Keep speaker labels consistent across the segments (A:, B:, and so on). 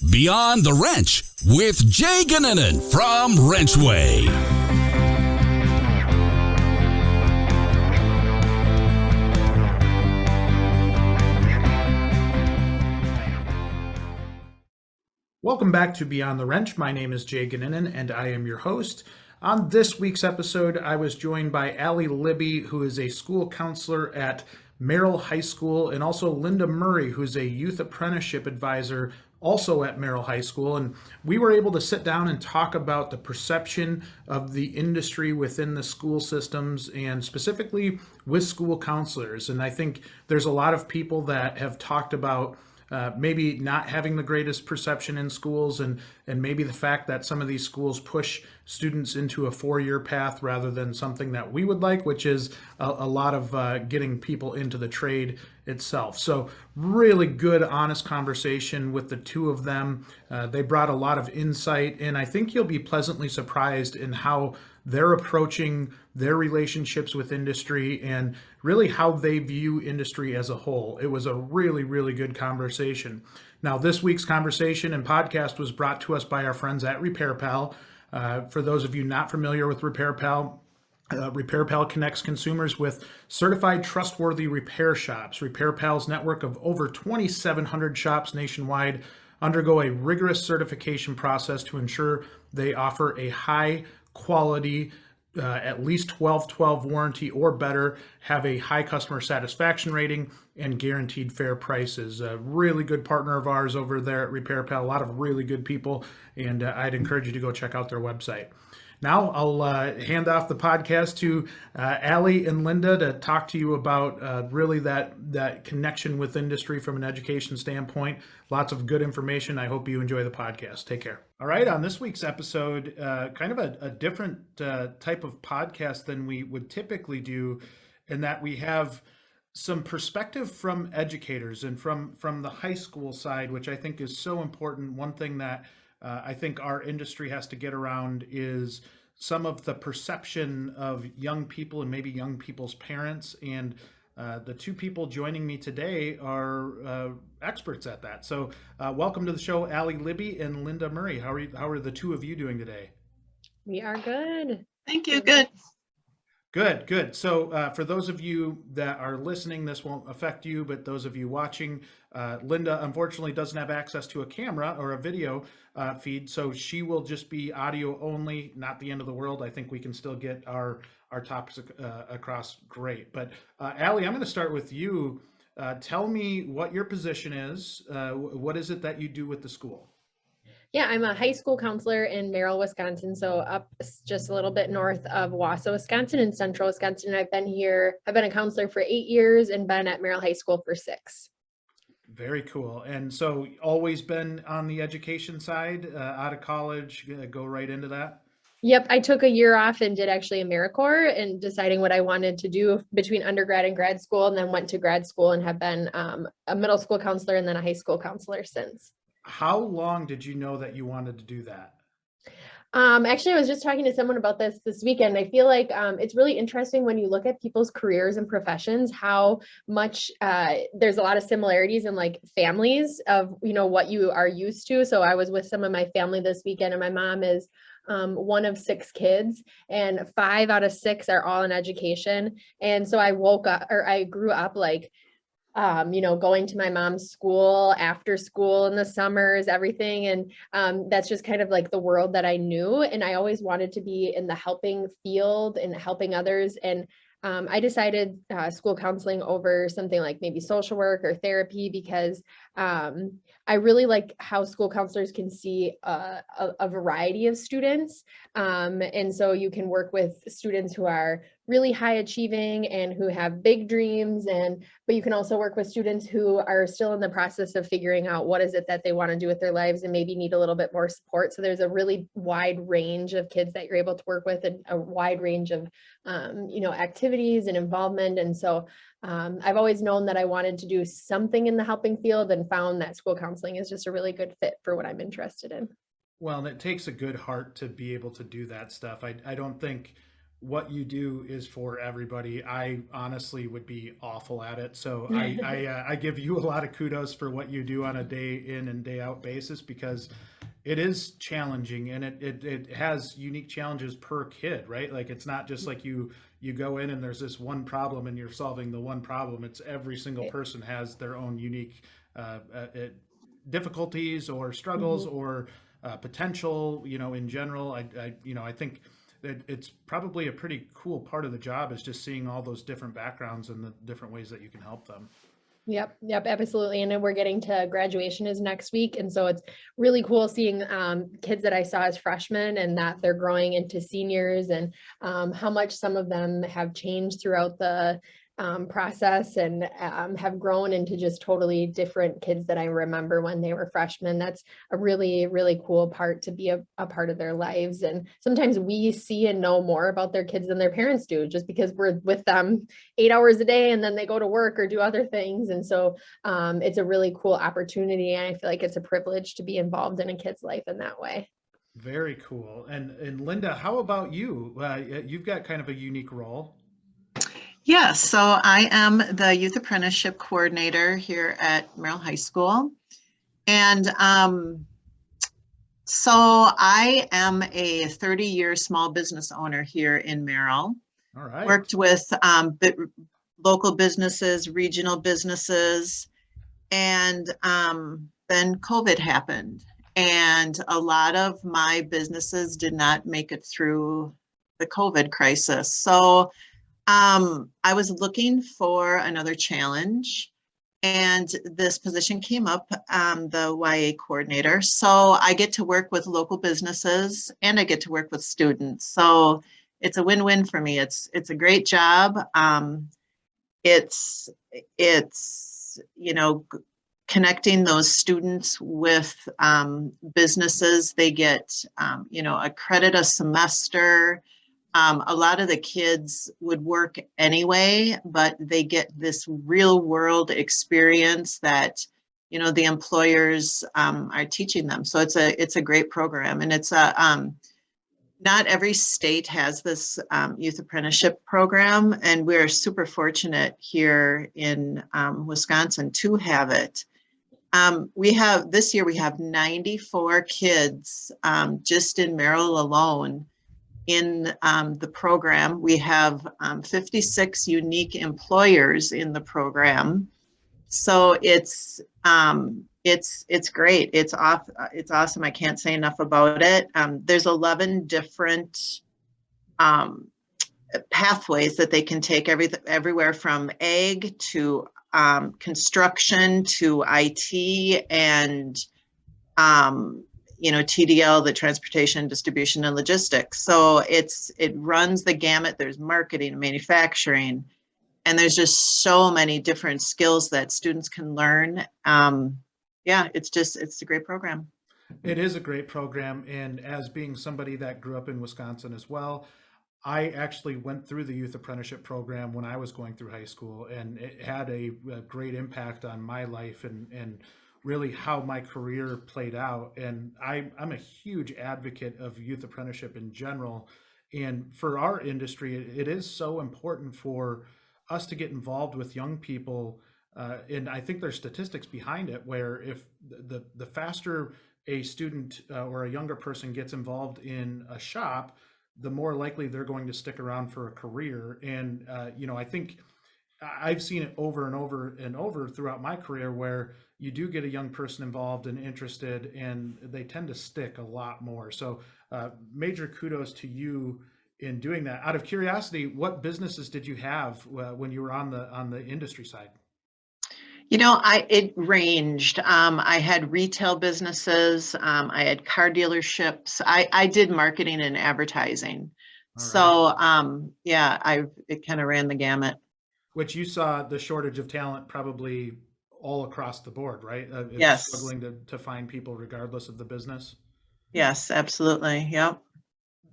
A: Beyond the Wrench with Jay Goninen from WrenchWay.
B: Welcome back to Beyond the Wrench. My name is Jay Goninen, and I am your host. On this week's episode, I was joined by Allie Libby, who is a school counselor at Merrill High School, and also Linda Murray, who's a youth apprenticeship advisor also at Merrill High School. And we were able to sit down and talk about the perception of the industry within the school systems and specifically with school counselors. And I think there's a lot of people that have talked about maybe not having the greatest perception in schools, and maybe the fact that some of these schools push students into a four-year path rather than something that we would like, which is a lot of getting people into the trade itself. So really good, honest conversation with the two of them. They brought a lot of insight, and I think you'll be pleasantly surprised in how they're approaching their relationships with industry and really how they view industry as a whole. It was a really, really good conversation. Now, this week's conversation and podcast was brought to us by our friends at RepairPal. For those of you not familiar with RepairPal, RepairPal connects consumers with certified trustworthy repair shops. RepairPal's network of over 2,700 shops nationwide undergo a rigorous certification process to ensure they offer a high quality, at least 12/12 warranty or better, have a high customer satisfaction rating, and guaranteed fair prices. A really good partner of ours over there at RepairPal, a lot of really good people, and I'd encourage you to go check out their website. Now I'll hand off the podcast to Allie and Linda to talk to you about really that connection with industry from an education standpoint. Lots of good information. I hope you enjoy the podcast. Take care. All right, on this week's episode, kind of a different type of podcast than we would typically do, in that we have some perspective from educators and from the high school side, which I think is so important. One thing that I think our industry has to get around is some of the perception of young people and maybe young people's parents. And the two people joining me today are experts at that. So welcome to the show, Allie Libby and Linda Murray. How are the two of you doing today?
C: We are good.
D: Thank you. Good.
B: Good. So for those of you that are listening, this won't affect you, but those of you watching, Linda unfortunately doesn't have access to a camera or a video feed, so she will just be audio only, not the end of the world. I think we can still get our topics across great. But Allie, I'm going to start with you. Tell me what your position is. What is it that you do with the school?
C: Yeah, I'm a high school counselor in Merrill, Wisconsin. So up just a little bit north of Wausau, Wisconsin, in central Wisconsin. I've been a counselor for 8 years and been at Merrill High School for 6.
B: Very cool. And so always been on the education side, out of college, go right into that?
C: Yep, I took a year off and did actually AmeriCorps and deciding what I wanted to do between undergrad and grad school, and then went to grad school and have been a middle school counselor and then a high school counselor since.
B: How long did you know that you wanted to do that?
C: Actually, I was just talking to someone about this weekend. I feel like it's really interesting when you look at people's careers and professions, how much there's a lot of similarities in like families of, what you are used to. So I was with some of my family this weekend, and my mom is one of 6 kids, and 5 out of 6 are all in education. And so I grew up like, going to my mom's school, after school in the summers, everything. And that's just kind of like the world that I knew. And I always wanted to be in the helping field and helping others. And I decided school counseling over something like maybe social work or therapy, because I really like how school counselors can see a variety of students. And so you can work with students who are really high achieving and who have big dreams, but you can also work with students who are still in the process of figuring out what is it that they want to do with their lives and maybe need a little bit more support. So there's a really wide range of kids that you're able to work with, and a wide range of activities and involvement. And so I've always known that I wanted to do something in the helping field, and found that school counseling is just a really good fit for what I'm interested in.
B: Well, and it takes a good heart to be able to do that stuff. I don't think what you do is for everybody. I honestly would be awful at it. So I give you a lot of kudos for what you do on a day in and day out basis, because it is challenging, and it has unique challenges per kid, right? Like it's not just like you go in and there's this one problem and you're solving the one problem. It's every single person has their own unique difficulties or struggles
C: Mhm.
B: or potential, in general. I think that it's probably a pretty cool part of the job is just seeing all those different backgrounds and the different ways that you can help them.
C: Yep, absolutely. And then we're getting to graduation is next week. And so it's really cool seeing kids that I saw as freshmen and that they're growing into seniors, and how much some of them have changed throughout the process, and have grown into just totally different kids that I remember when they were freshmen. That's a really, really cool part to be a part of their lives. And sometimes we see and know more about their kids than their parents do, just because we're with them 8 hours a day and then they go to work or do other things. And so it's a really cool opportunity. And I feel like it's a privilege to be involved in a kid's life in that way.
B: Very cool. And Linda, how about you? You've got kind of a unique role.
D: Yes, so I am the Youth Apprenticeship Coordinator here at Merrill High School. And so I am a 30-year small business owner here in Merrill.
B: All right.
D: Worked with local businesses, regional businesses, and then COVID happened. And a lot of my businesses did not make it through the COVID crisis. So I was looking for another challenge, and this position came up, the YA coordinator. So I get to work with local businesses and I get to work with students. So it's a win-win for me. It's a great job. It's connecting those students with businesses. They get a credit a semester. A lot of the kids would work anyway, but they get this real world experience that, the employers are teaching them. So it's a great program, and it's not every state has this youth apprenticeship program, and we're super fortunate here in Wisconsin to have it. This year we have 94 kids just in Merrill alone in the program. We have 56 unique employers in the program. So it's great. It's awesome. I can't say enough about it. There's 11 different pathways that they can take, everywhere from ag to construction to IT and TDL, the transportation, distribution, and logistics. So it runs the gamut. There's marketing, manufacturing, and there's just so many different skills that students can learn. It's a great program.
B: It is a great program. And as being somebody that grew up in Wisconsin as well, I actually went through the youth apprenticeship program when I was going through high school, and it had a great impact on my life and really how my career played out. And I'm a huge advocate of youth apprenticeship in general. And for our industry, it is so important for us to get involved with young people. And I think there's statistics behind it where if the faster a student or a younger person gets involved in a shop, the more likely they're going to stick around for a career. And, I think I've seen it over and over and over throughout my career where you do get a young person involved and interested, and they tend to stick a lot more. So major kudos to you in doing that. Out of curiosity, what businesses did you have when you were on the industry side?
D: It ranged. I had retail businesses. I had car dealerships. I did marketing and advertising.
B: All right.
D: So it kind of ran the gamut.
B: Which you saw the shortage of talent probably all across the board, right? It's
D: Yes.
B: struggling to find people regardless of the business.
D: Yes, absolutely. Yep.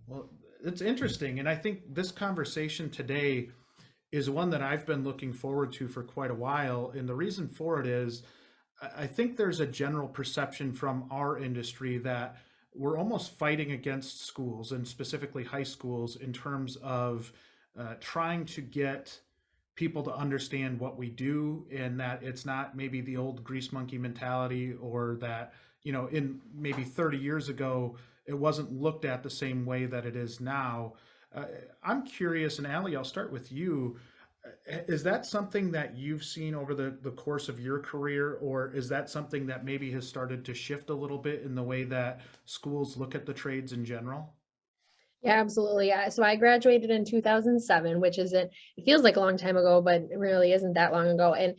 B: Well, it's interesting. And I think this conversation today is one that I've been looking forward to for quite a while. And the reason for it is I think there's a general perception from our industry that we're almost fighting against schools and specifically high schools in terms of trying to get people to understand what we do, and that it's not maybe the old grease monkey mentality, or that, in maybe 30 years ago, it wasn't looked at the same way that it is now. I'm curious, and Allie, I'll start with you. Is that something that you've seen over the course of your career, or is that something that maybe has started to shift a little bit in the way that schools look at the trades in general?
C: Yeah, absolutely. Yeah. So I graduated in 2007, which isn't, it feels like a long time ago, but it really isn't that long ago. And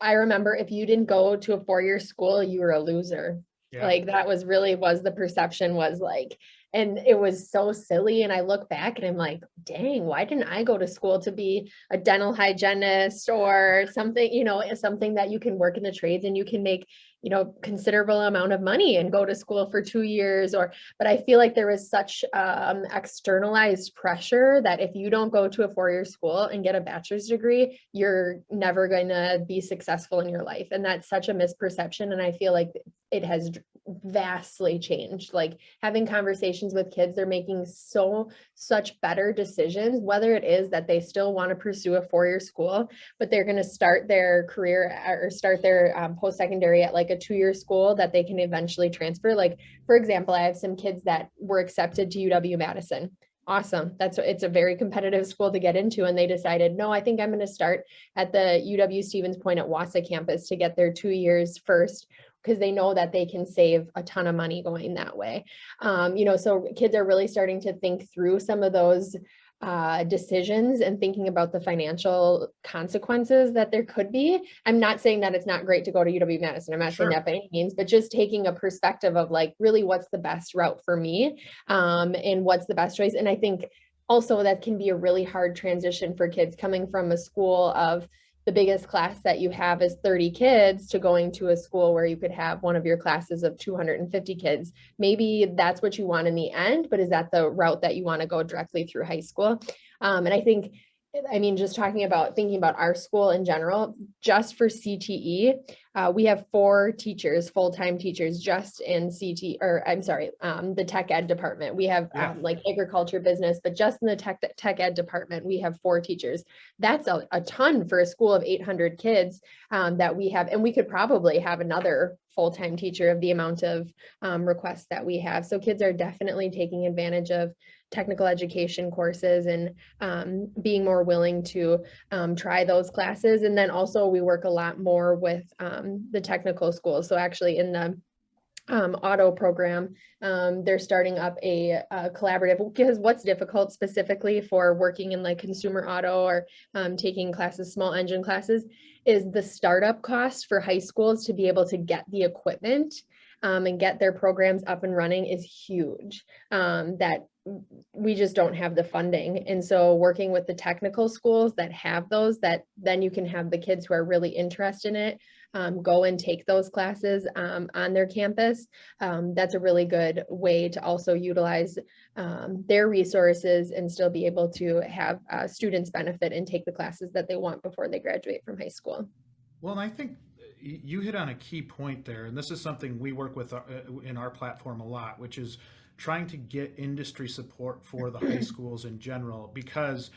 C: I remember if you didn't go to a 4-year school, you were a loser.
B: Yeah.
C: Like that was the perception was like, and it was so silly. And I look back and I'm like, dang, why didn't I go to school to be a dental hygienist or something, something that you can work in the trades and you can make, considerable amount of money and go to school for 2 years, but I feel like there was such externalized pressure that if you don't go to a 4-year school and get a bachelor's degree, you're never going to be successful in your life. And that's such a misperception. And I feel like it has vastly changed. Like having conversations with kids, they're making such better decisions, whether it is that they still want to pursue a 4-year school, but they're going to start their career or start their post-secondary at like a 2-year school that they can eventually transfer. Like, for example, I have some kids that were accepted to UW-Madison. Awesome. It's a very competitive school to get into. And they decided, no, I think I'm going to start at the UW Stevens Point at Wausau campus to get their 2 years first, because they know that they can save a ton of money going that way. So kids are really starting to think through some of those decisions and thinking about the financial consequences that there could be. I'm not saying that it's not great to go to UW-Madison. I'm not saying that by any means, but just taking a perspective of like, really what's the best route for me, and what's the best choice. And I think also that can be a really hard transition for kids coming from a school of the biggest class that you have is 30 kids to going to a school where you could have one of your classes of 250 kids. Maybe that's what you want in the end, but is that the route that you want to go directly through high school? And I think, just thinking about our school in general, just for CTE, we have 4 teachers, full-time teachers, just in the tech ed department. We have like agriculture business, but just in the tech ed department, we have 4 teachers. That's a ton for a school of 800 kids that we have. And we could probably have another full-time teacher of the amount of requests that we have. So kids are definitely taking advantage of technical education courses and being more willing to try those classes. And then also we work a lot more with the technical schools. So actually in the auto program, they're starting up a collaborative, because what's difficult specifically for working in like consumer auto or taking classes, small engine classes, is the startup cost for high schools to be able to get the equipment and get their programs up and running is huge. That we just don't have the funding. And so working with the technical schools that have those, that then you can have the kids who are really interested in it go and take those classes on their campus. That's a really good way to also utilize their resources and still be able to have students benefit and take the classes that they want before they graduate from high school.
B: Well, and I think you hit on a key point there, and this is something we work with in our platform a lot, which is trying to get industry support for the high schools in general, because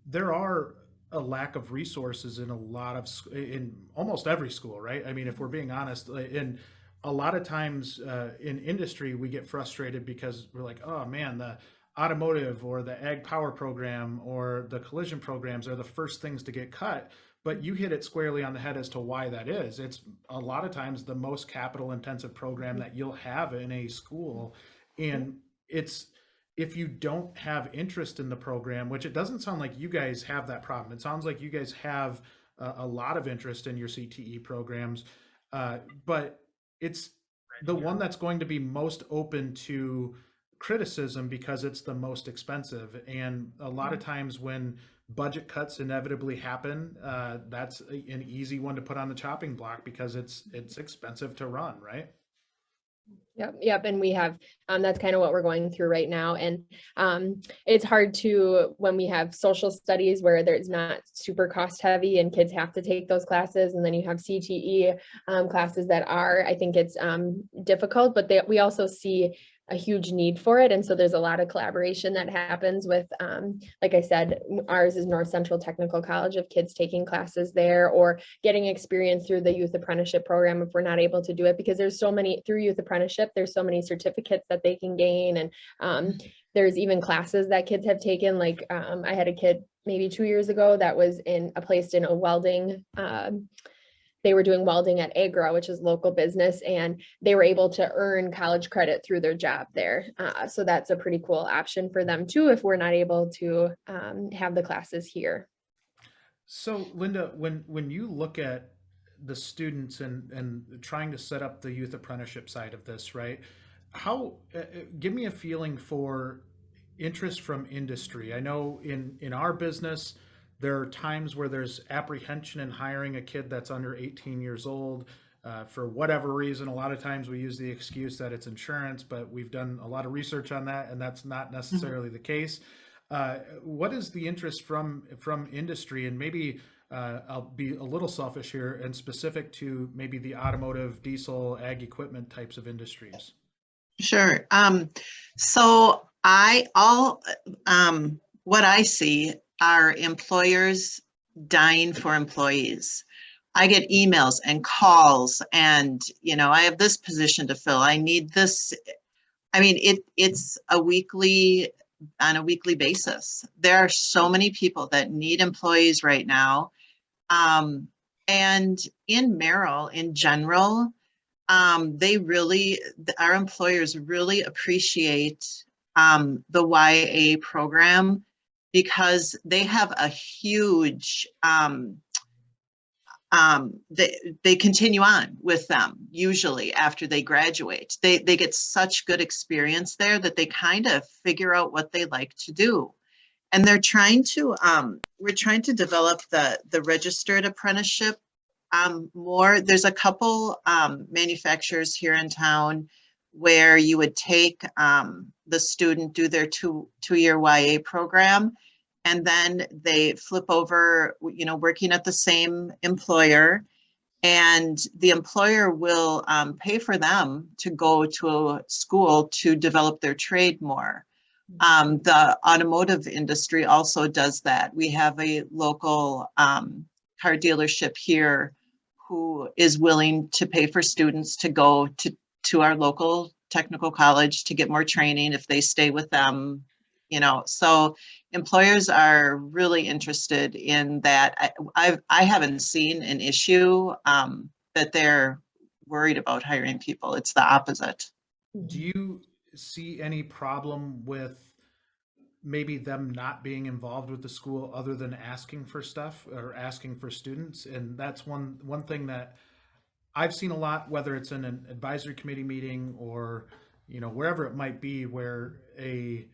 B: there are a lack of resources in in almost every school, right? I mean, if we're being honest, in a lot of times in industry, we get frustrated because we're like, oh man, the automotive or the ag power program or the collision programs are the first things to get cut. But you hit it squarely on the head as to why that is. It's a lot of times the most capital intensive program that you'll have in a school. And it's, if you don't have interest in the program, which it doesn't sound like you guys have that problem. It sounds like you guys have a lot of interest in your CTE programs, but it's the one that's going to be most open to criticism because it's the most expensive. And a lot of times when budget cuts inevitably happen, that's an easy one to put on the chopping block because it's expensive to run, right?
C: Yep. And we have, that's kind of what we're going through right now. And it's hard to, when we have social studies where there's not super cost heavy and kids have to take those classes. And then you have CTE classes that are, I think it's difficult, but we also see a huge need for it. And so there's a lot of collaboration that happens with, like I said, ours is North Central Technical College, of kids taking classes there or getting experience through the youth apprenticeship program if we're not able to do it, because there's so many through youth apprenticeship, there's so many certificates that they can gain. And there's even classes that kids have taken. Like I had a kid maybe 2 years ago that was placed in a welding they were doing welding at Agra, which is local business, and they were able to earn college credit through their job there. So that's a pretty cool option for them too, if we're not able to have the classes here.
B: So Linda, when you look at the students and trying to set up the youth apprenticeship side of this, right? How, give me a feeling for interest from industry. I know in our business, there are times where there's apprehension in hiring a kid that's under 18 years old for whatever reason. A lot of times we use the excuse that it's insurance, but we've done a lot of research on that, and that's not necessarily the case. What is the interest from industry? And maybe I'll be a little selfish here and specific to maybe the automotive, diesel, ag equipment types of industries.
D: Sure. So what I see are employers dying for employees. I get emails and calls and, I have this position to fill. I need this. I mean, it's on a weekly basis. There are so many people that need employees right now. And in Merrill in general, our employers really appreciate the YA program, because they have a huge, they continue on with them usually after they graduate. They get such good experience there that they kind of figure out what they like to do. And they're trying to, we're trying to develop the registered apprenticeship more. There's a couple manufacturers here in town where you would take the student, do their two-year YA program, and then they flip over, working at the same employer, and the employer will pay for them to go to a school to develop their trade more. The automotive industry also does that. We have a local car dealership here who is willing to pay for students to go to our local technical college to get more training if they stay with them, so employers are really interested in that. I haven't seen an issue that they're worried about hiring people. It's the opposite.
B: Do you see any problem with maybe them not being involved with the school other than asking for stuff or asking for students? And that's one thing that I've seen a lot, whether it's in an advisory committee meeting or, wherever it might be, where a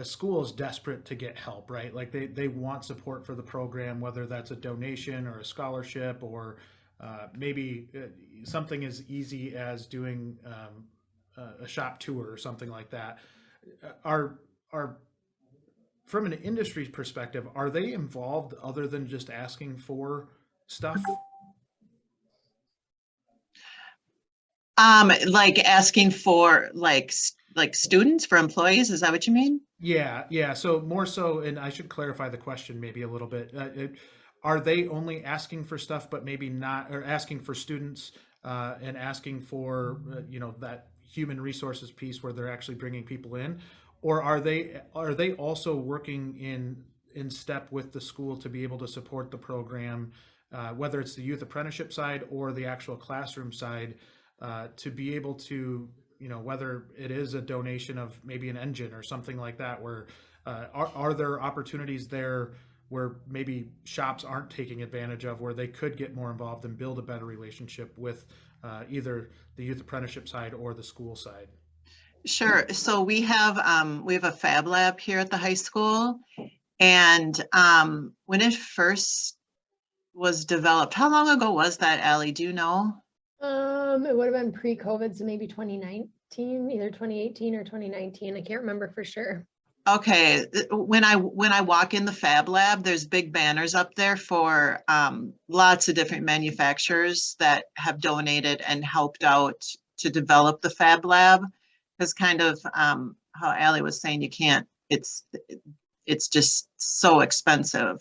B: school is desperate to get help, right? Like they want support for the program, whether that's a donation or a scholarship, or maybe something as easy as doing a shop tour or something like that. Are from an industry perspective, are they involved other than just asking for stuff?
D: Like asking for like students, for employees, is that what you mean?
B: Yeah. So more so, and I should clarify the question maybe a little bit. Are they only asking for stuff, but maybe not, or asking for students and asking for, that human resources piece where they're actually bringing people in? Or are they also working in step with the school to be able to support the program, whether it's the youth apprenticeship side or the actual classroom side, to be able to, whether it is a donation of maybe an engine or something like that, where are there opportunities there where maybe shops aren't taking advantage of, where they could get more involved and build a better relationship with either the youth apprenticeship side or the school side?
D: Sure. So we have a fab lab here at the high school, and when it first was developed, how long ago was that, Allie? Do you know?
C: It would have been pre-COVID, so maybe 2019, either 2018 or 2019. I can't remember for sure.
D: Okay, when I walk in the Fab Lab, there's big banners up there for lots of different manufacturers that have donated and helped out to develop the Fab Lab. Because kind of how Allie was saying, you can't. It's just so expensive.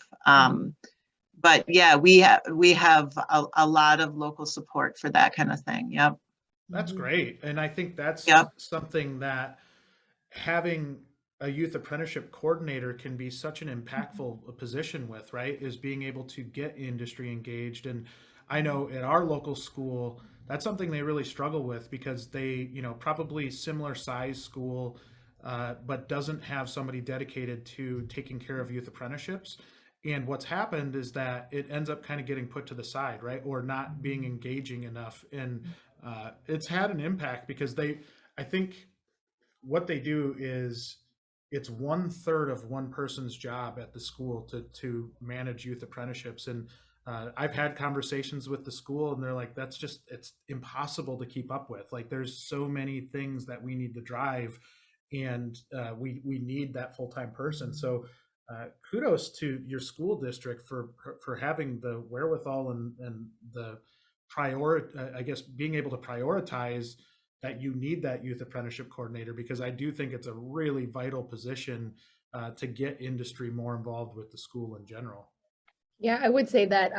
D: But yeah, we have a lot of local support for that kind of thing. Yep.
B: That's great. And I think that's
D: Yep.
B: something that having a youth apprenticeship coordinator can be such an impactful position with, right? Is being able to get industry engaged. And I know at our local school, that's something they really struggle with because they, probably similar size school, but doesn't have somebody dedicated to taking care of youth apprenticeships. And what's happened is that it ends up kind of getting put to the side, right? Or not being engaging enough. And it's had an impact because I think what they do is it's 1/3 of one person's job at the school to manage youth apprenticeships. And I've had conversations with the school and they're like, it's impossible to keep up with. Like there's so many things that we need to drive and we need that full-time person. So kudos to your school district for having the wherewithal and the I guess being able to prioritize that you need that youth apprenticeship coordinator, because I do think it's a really vital position to get industry more involved with the school in general.
C: Yeah, I would say that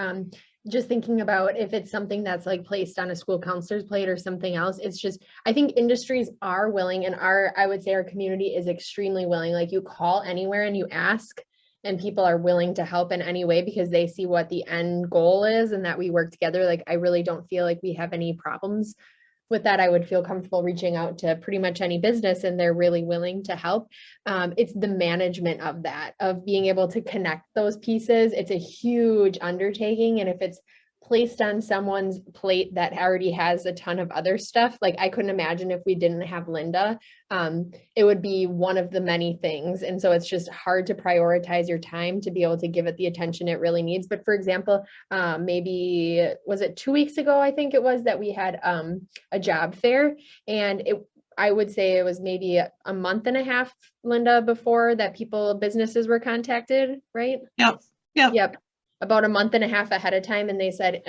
C: just thinking about if it's something that's like placed on a school counselor's plate or something else, it's just, I think industries are willing, and I would say our community is extremely willing. Like you call anywhere and you ask, and people are willing to help in any way because they see what the end goal is and that we work together. Like I really don't feel like we have any problems with that. I would feel comfortable reaching out to pretty much any business and they're really willing to help. It's the management of that, of being able to connect those pieces. It's a huge undertaking. And if it's placed on someone's plate that already has a ton of other stuff, like I couldn't imagine if we didn't have Linda, it would be one of the many things. And so it's just hard to prioritize your time to be able to give it the attention it really needs. But for example, maybe was it 2 weeks ago, I think it was, that we had a job fair, and I would say it was maybe a month and a half, Linda, before that businesses were contacted, right?
D: Yep.
C: About a month and a half ahead of time. And they said,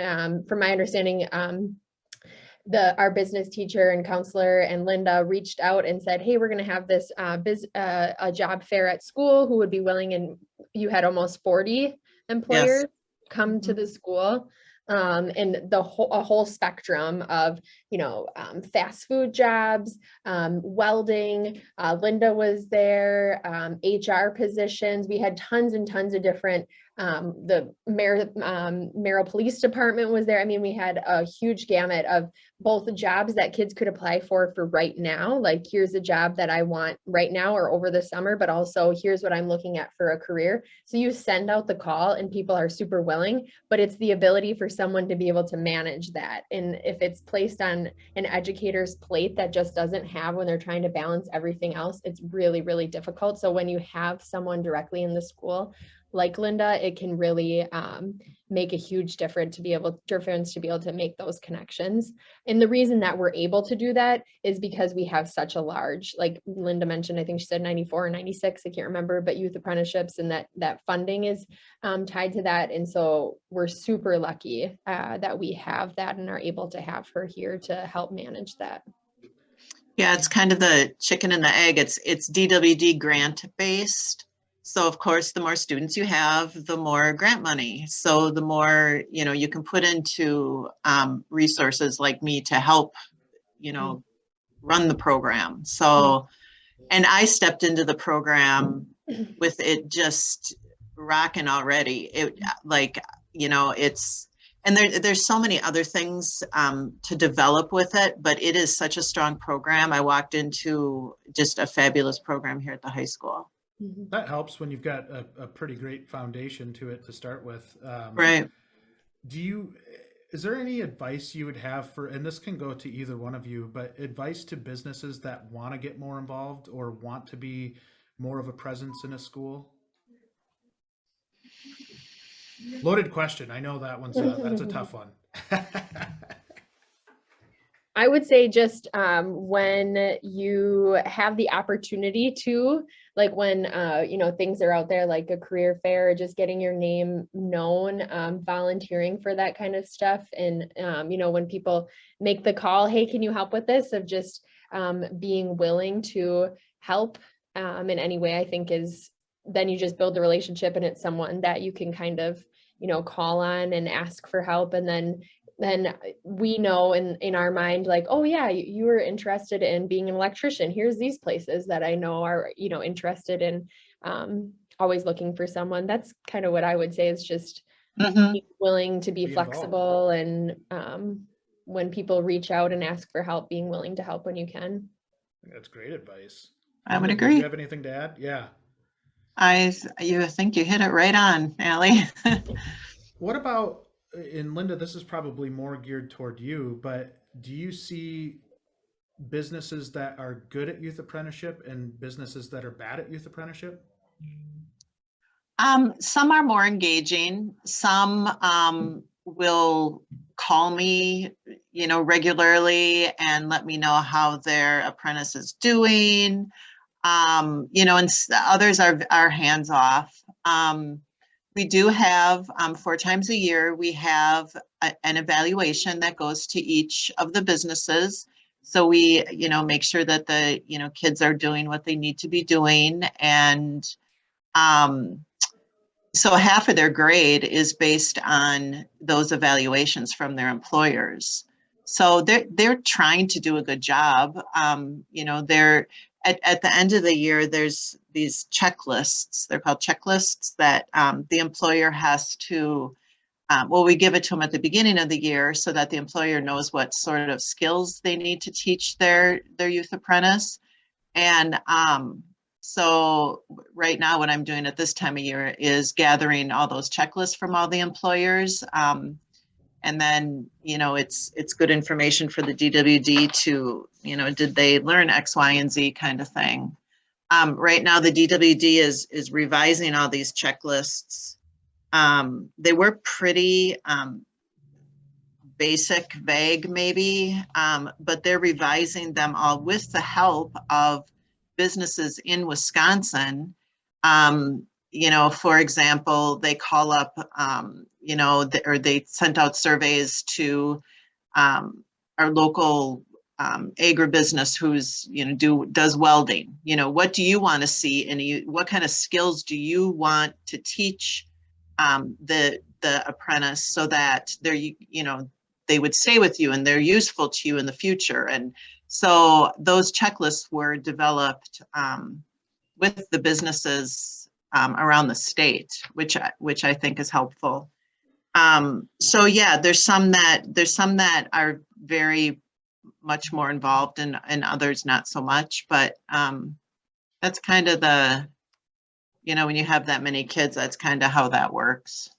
C: from my understanding, our business teacher and counselor and Linda reached out and said, hey, we're going to have this a job fair at school, who would be willing, and you had almost 40 employers come to the school. And a whole spectrum of, fast food jobs, welding, Linda was there, HR positions. We had tons and tons of different, the Merrill Police Department was there. I mean, we had a huge gamut of both jobs that kids could apply for right now. Like, here's a job that I want right now or over the summer, but also here's what I'm looking at for a career. So you send out the call and people are super willing, but it's the ability for someone to be able to manage that. And if it's placed on an educator's plate that just doesn't have, when they're trying to balance everything else, it's really, really difficult. So when you have someone directly in the school like Linda, it can really make a huge difference to be able to make those connections. And the reason that we're able to do that is because we have such a large, like Linda mentioned, I think she said 94 or 96, I can't remember, but youth apprenticeships, and that funding is tied to that. And so we're super lucky that we have that and are able to have her here to help manage that.
D: Yeah, it's kind of the chicken and the egg. It's DWD grant based. So of course, the more students you have, the more grant money. So the more, you can put into resources like me to help, run the program. So, and I stepped into the program with it just rocking already. And there's so many other things to develop with it, but it is such a strong program. I walked into just a fabulous program here at the high school.
B: That helps when you've got a pretty great foundation to it to start with.
D: Right.
B: Is there any advice you would have for, and this can go to either one of you, but advice to businesses that want to get more involved or want to be more of a presence in a school? Loaded question. I know that that's a tough one.
C: I would say just when you have the opportunity to, like when things are out there like a career fair, or just getting your name known, volunteering for that kind of stuff. And when people make the call, hey, can you help with this? Of just being willing to help in any way, I think then you just build the relationship, and it's someone that you can kind of call on and ask for help. And then we know in our mind, like, oh yeah, you were interested in being an electrician. Here's these places that I know are, interested in, always looking for someone. That's kind of what I would say, is just being willing to be flexible. And when people reach out and ask for help, being willing to help when you can.
B: That's great advice.
D: I would
B: Linda,
D: agree.
B: Do you have anything to add? Yeah.
D: You think you hit it right on, Allie.
B: What about, and Linda, this is probably more geared toward you, but do you see businesses that are good at youth apprenticeship and businesses that are bad at youth apprenticeship?
D: Some are more engaging. Some will call me, regularly and let me know how their apprentice is doing. And others are hands off. We do have 4 times a year, we have an evaluation that goes to each of the businesses. So we, make sure that the, kids are doing what they need to be doing. And so half of their grade is based on those evaluations from their employers. So they're trying to do a good job. They're at the end of the year, there's these checklists. They're called checklists that the employer has to, we give it to them at the beginning of the year so that the employer knows what sort of skills they need to teach their youth apprentice. And so right now what I'm doing at this time of year is gathering all those checklists from all the employers. And then, it's good information for the DWD to, did they learn X, Y, and Z kind of thing. Right now, the DWD is revising all these checklists. They were pretty basic, vague, maybe, but they're revising them all with the help of businesses in Wisconsin. For example, they call up, or they sent out surveys to our local agribusiness who's, does welding. What do you want to see? And what kind of skills do you want to teach the apprentice so that they would stay with you and they're useful to you in the future? And so those checklists were developed with the businesses around the state, which I think is helpful. So yeah, there's some that are very much more involved and others not so much, but that's kind of the, when you have that many kids, that's kind of how that works.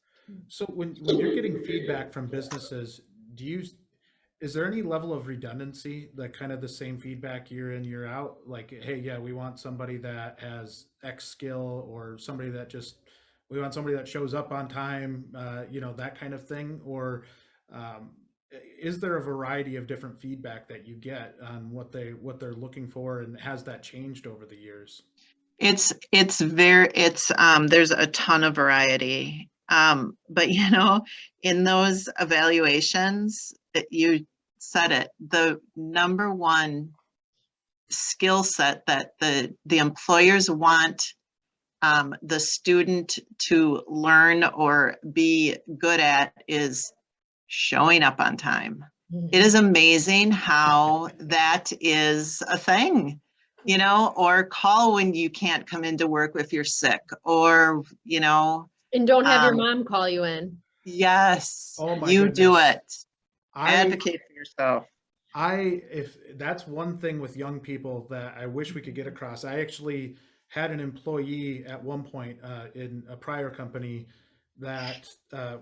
B: So when you're getting feedback from businesses, is there any level of redundancy, like kind of the same feedback year in, year out? Like, hey, yeah, we want somebody that has X skill, or we want somebody that shows up on time, that kind of thing? Or is there a variety of different feedback that you get on what they're looking for, and has that changed over the years?
D: There's a ton of variety. But in those evaluations, you said it, the number one skill set that the employers want the student to learn or be good at is showing up on time. It is amazing how that is a thing, or call when you can't come into work if you're sick, or,
C: and don't have your mom call you in.
D: Yes.
B: Oh my
D: you
B: goodness.
D: Do it. Advocate for yourself.
B: If that's one thing with young people that I wish we could get across. I actually had an employee at one point in a prior company that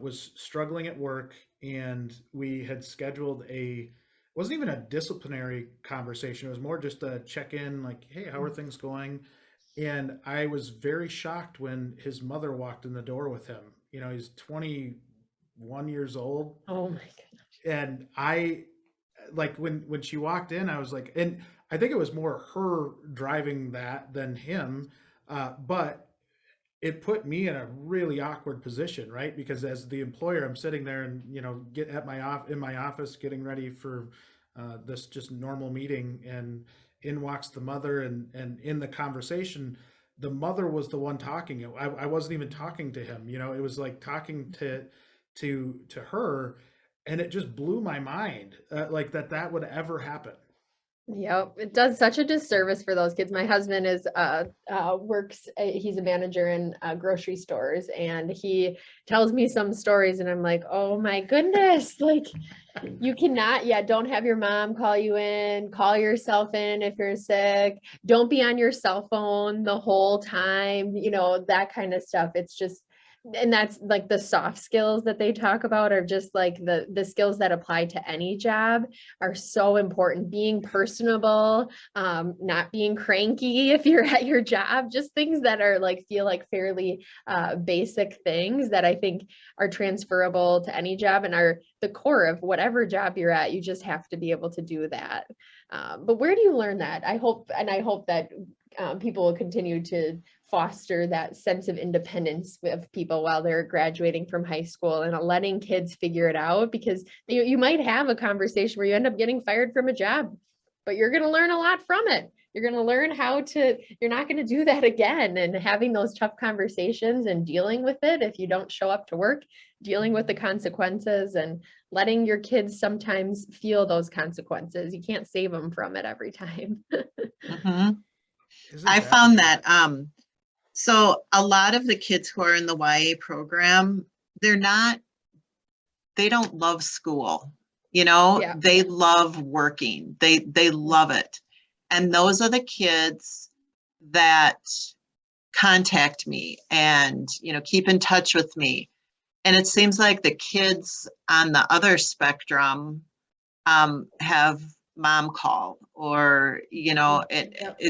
B: was struggling at work, and we had scheduled it wasn't even a disciplinary conversation. It was more just a check-in, like, hey, how are things going? And I was very shocked when his mother walked in the door with him. He's 21 years old.
C: Oh my goodness.
B: And I like when she walked in, I was like, and I think it was more her driving that than him, but it put me in a really awkward position, right? Because as the employer, I'm sitting there and get at in my office getting ready for this just normal meeting, and in walks the mother, and in the conversation, the mother was the one talking. I wasn't even talking to him. It was like talking to her, and it just blew my mind, like that would ever happen.
C: Yep, it does such a disservice for those kids. My husband is works. He's a manager in grocery stores, and he tells me some stories, and I'm like, oh my goodness, like you cannot. Yeah, don't have your mom call you in. Call yourself in if you're sick. Don't be on your cell phone the whole time. That kind of stuff. It's just. And that's like the soft skills that they talk about are just like the skills that apply to any job are so important. Being personable, not being cranky if you're at your job, just things that are like, feel like fairly basic things that I think are transferable to any job and are the core of whatever job you're at. You just have to be able to do that. But where do you learn that? I hope that people will continue to foster that sense of independence of people while they're graduating from high school and letting kids figure it out, because you might have a conversation where you end up getting fired from a job, but you're going to learn a lot from it. You're going to learn you're not going to do that again, and having those tough conversations and dealing with it if you don't show up to work, dealing with the consequences and letting your kids sometimes feel those consequences. You can't save them from it every time.
D: Mhm.
B: Isn't
D: I
B: that the
D: found
B: truth?
D: that so a lot of the kids who are in the YA program, they don't love school.
C: Yeah.
D: They love working. They love it. And those are the kids that contact me and, keep in touch with me. And it seems like the kids on the other spectrum have mom call, or,
C: Yep.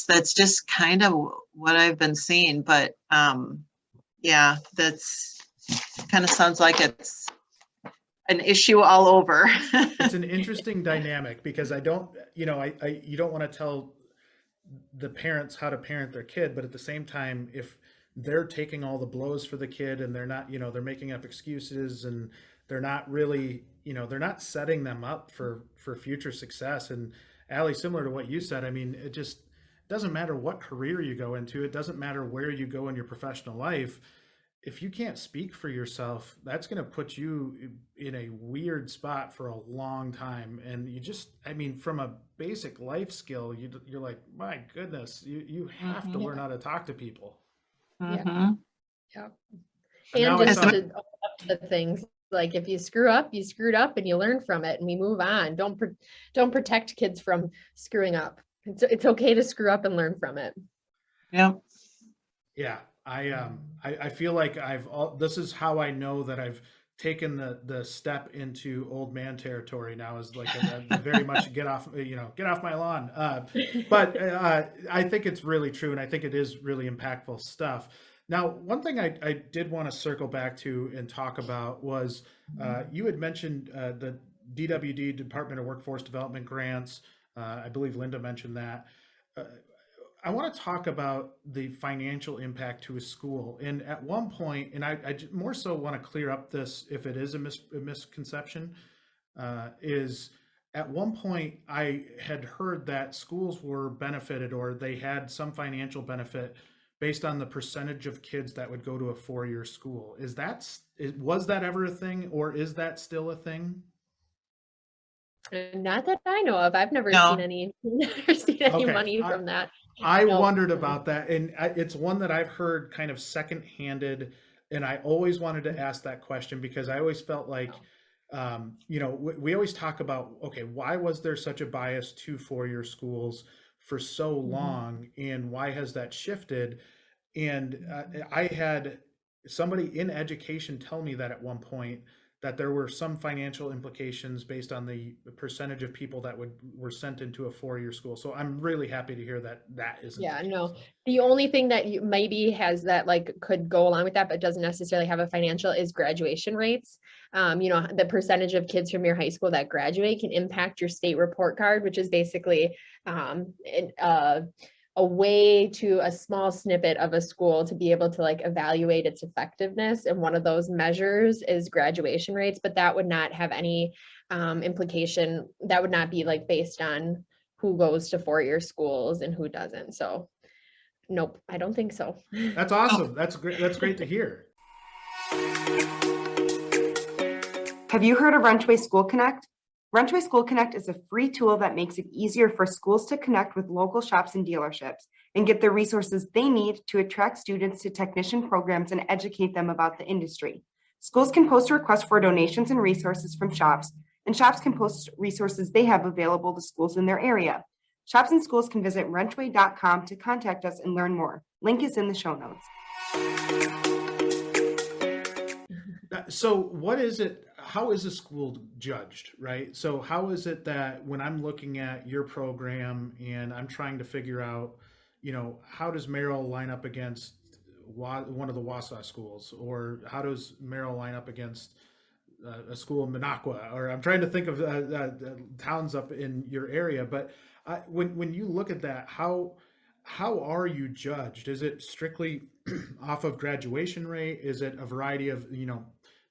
D: that's just kind of what I've been seeing. But yeah, that's kind of sounds like it's an issue all over.
B: It's an interesting dynamic, because I don't, you don't want to tell the parents how to parent their kid, but at the same time, if they're taking all the blows for the kid, and they're not, they're making up excuses, and they're not really, they're not setting them up for future success. And Allie, similar to what you said, I mean, it just doesn't matter what career you go into. It doesn't matter where you go in your professional life. If you can't speak for yourself, that's going to put you in a weird spot for a long time. And you just, I mean, from a basic life skill, you're like, my goodness, you have to
D: Mhm.
B: learn how to talk to people.
C: Yeah.
D: Mhm.
C: Yeah.
B: And
C: And
B: now I
C: just
B: saw,
C: to own up to the things, like if you screw up, you screwed up and you learn from it and we move on. Don't protect kids from screwing up. It's okay to screw up and learn from it.
D: Yeah.
B: yeah, I feel like this is how I know that I've taken the step into old man territory now, is like a very much get off, get off my lawn. But I think it's really true, and I think it is really impactful stuff. Now, one thing I did want to circle back to and talk about was, you had mentioned the DWD, Department of Workforce Development grants. I believe Linda mentioned that. Uh, I want to talk about the financial impact to a school. And at one point, and more so want to clear up this, if it is a misconception, is at one point I had heard that schools were benefited, or they had some financial benefit based on the percentage of kids that would go to a 4-year school. Was that ever a thing, or is that still a thing?
C: Not that I know of. I've never seen
D: No.
C: any
B: Okay.
C: money from that.
B: I
C: No.
B: wondered about that, and it's one that I've heard kind of secondhanded, and I always wanted to ask that question, because I always felt like, we always talk about, okay, why was there such a bias to 4-year schools for so long, and why has that shifted? And I had somebody in education tell me that at one point, that there were some financial implications based on the percentage of people that were sent into a 4-year school. So I'm really happy to hear that that isn't
C: Yeah,
B: the case.
C: no, the only thing that you maybe has that like could go along with that, but doesn't necessarily have a financial is graduation rates. The percentage of kids from your high school that graduate can impact your state report card, which is basically a way to a small snippet of a school to be able to like evaluate its effectiveness. And one of those measures is graduation rates, but that would not have any implication. That would not be like based on who goes to 4-year schools and who doesn't. So nope, I don't think so.
B: That's awesome. That's great. That's great to hear.
E: Have you heard of WrenchWay School Connect? WrenchWay School Connect is a free tool that makes it easier for schools to connect with local shops and dealerships and get the resources they need to attract students to technician programs and educate them about the industry. Schools can post requests for donations and resources from shops, and shops can post resources they have available to schools in their area. Shops and schools can visit wrenchway.com to contact us and learn more. Link is in the show notes.
B: So what is it? How is a school judged, right? So how is it that when I'm looking at your program and I'm trying to figure out, how does Merrill line up against one of the Wausau schools, or how does Merrill line up against a school in Minocqua, or I'm trying to think of towns up in your area. But when you look at that, how are you judged? Is it strictly off of graduation rate? Is it a variety of,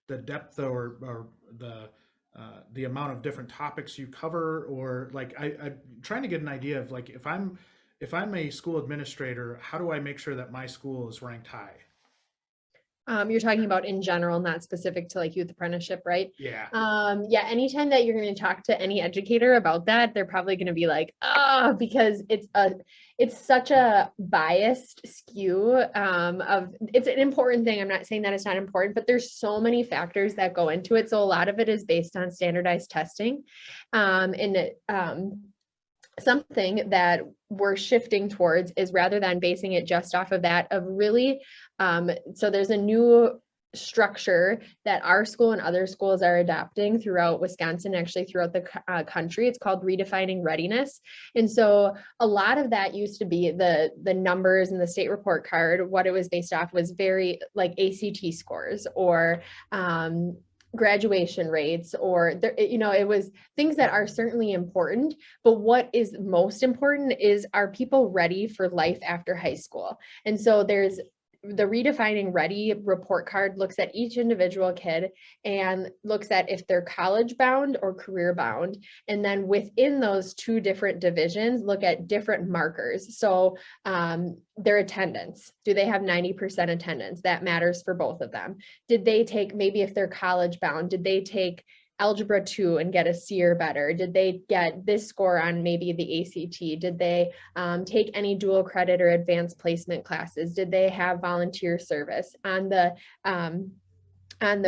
B: the depth or the amount of different topics you cover? Or like, I'm trying to get an idea of like, if I'm a school administrator, how do I make sure that my school is ranked high?
C: You're talking about in general, not specific to like youth apprenticeship, right?
B: Yeah.
C: Yeah. Anytime that you're going to talk to any educator about that, they're probably going to be like, because it's such a biased skew it's an important thing. I'm not saying that it's not important, but there's so many factors that go into it. So a lot of it is based on standardized testing. Something that we're shifting towards is rather than basing it just off of that, of really, so there's a new structure that our school and other schools are adopting throughout Wisconsin, actually throughout the country. It's called redefining readiness. And so a lot of that used to be the numbers in the state report card. What it was based off was very like ACT scores or graduation rates, or it was things that are certainly important, but what is most important is, are people ready for life after high school? And so there's the redefining ready report card looks at each individual kid and looks at if they're college bound or career bound. And then within those two different divisions, look at different markers. So their attendance, do they have 90% attendance? That matters for both of them. Did they take, maybe if they're college bound, did they take Algebra 2 and get a C or better? Did they get this score on maybe the ACT? Did they take any dual credit or advanced placement classes? Did they have volunteer service? On the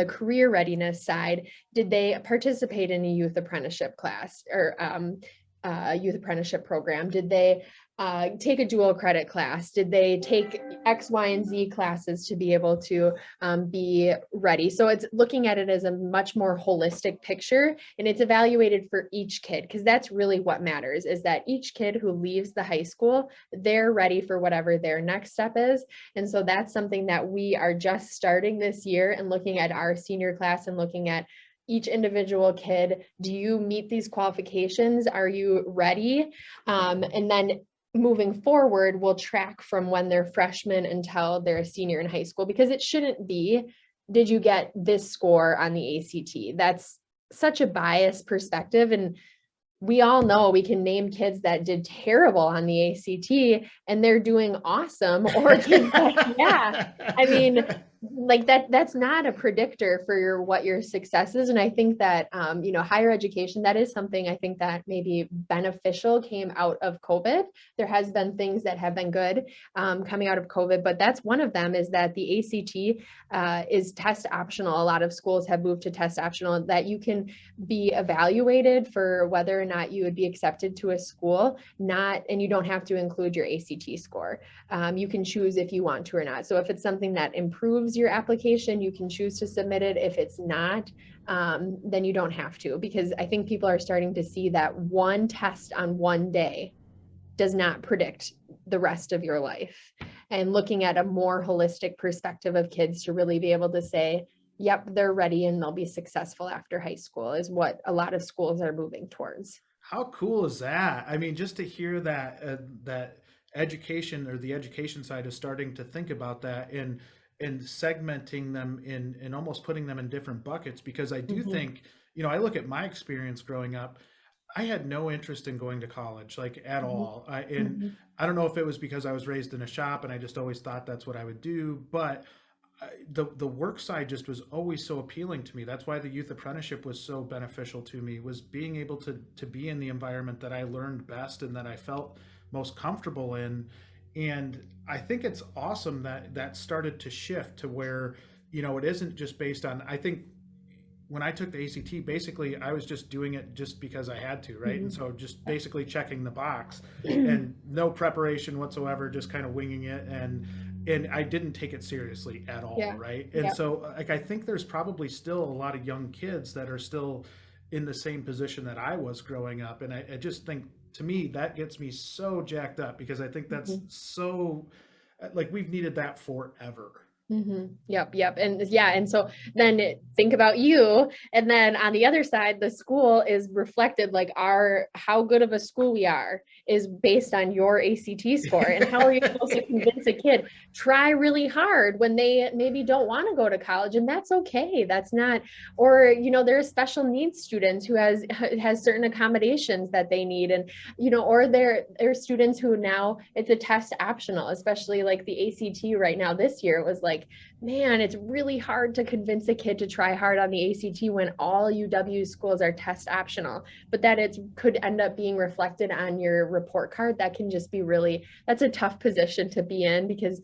C: career readiness side, did they participate in a youth apprenticeship class or youth apprenticeship program? Did they take a dual credit class? Did they take X, Y, and Z classes to be able to be ready? So it's looking at it as a much more holistic picture, and it's evaluated for each kid, because that's really what matters, is that each kid who leaves the high school, they're ready for whatever their next step is. And so that's something that we are just starting this year and looking at our senior class and looking at each individual kid. Do you meet these qualifications? Are you ready? And then moving forward, we'll track from when they're freshmen until they're a senior in high school, because it shouldn't be, did you get this score on the ACT? That's such a biased perspective. And we all know we can name kids that did terrible on the ACT and they're doing awesome, or kids that, yeah, I mean, like that's not a predictor for what your success is. And I think that, higher education, that is something I think that maybe beneficial came out of COVID. There has been things that have been good coming out of COVID, but that's one of them, is that the ACT is test optional. A lot of schools have moved to test optional, that you can be evaluated for whether or not you would be accepted to a school, and you don't have to include your ACT score. You can choose if you want to or not. So if it's something that improves approves your application, you can choose to submit it. If it's not, then you don't have to, because I think people are starting to see that one test on one day does not predict the rest of your life, and looking at a more holistic perspective of kids to really be able to say, yep, they're ready and they'll be successful after high school, is what a lot of schools are moving towards.
B: How cool is that? I mean, just to hear that that education, or the education side, is starting to think about that and segmenting them in and almost putting them in different buckets. Because I do think, I look at my experience growing up. I had no interest in going to college, like at all. I don't know if it was because I was raised in a shop and I just always thought that's what I would do, but the work side just was always so appealing to me. That's why the youth apprenticeship was so beneficial to me, was being able to be in the environment that I learned best and that I felt most comfortable in. And I think it's awesome that that started to shift to where, it isn't just based on, I think when I took the ACT, basically I was just doing it just because I had to, right? And so just basically checking the box and no preparation whatsoever, just kind of winging it. And I didn't take it seriously at all, right? And so like, I think there's probably still a lot of young kids that are still in the same position that I was growing up. And I just think, to me, that gets me so jacked up, because I think that's so, like, we've needed that forever.
C: Yep. And so then think about you. And then on the other side, the school is reflected, like how good of a school we are is based on your ACT score. And how are you supposed to convince a kid, try really hard when they maybe don't want to go to college? And that's okay. That's not, or, there are special needs students who has certain accommodations that they need. And, or there are students who now it's a test optional, especially like the ACT right now this year. It was like, man, it's really hard to convince a kid to try hard on the ACT when all UW schools are test optional, but that it could end up being reflected on your report card. That can just be that's a tough position to be in, because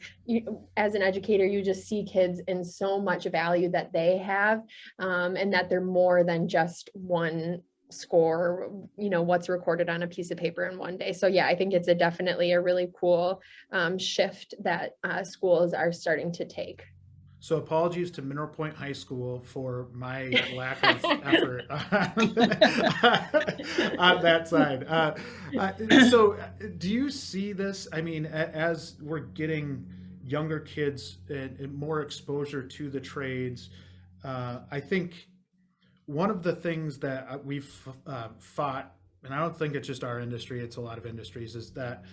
C: as an educator, you just see kids in so much value that they have, and that they're more than just one score, what's recorded on a piece of paper in one day. So yeah, I think it's definitely a really cool shift that schools are starting to take.
B: So apologies to Mineral Point High School for my lack of effort on that side. So do you see this? I mean, as we're getting younger kids and more exposure to the trades, I think one of the things that we've fought, and I don't think it's just our industry, it's a lot of industries, is that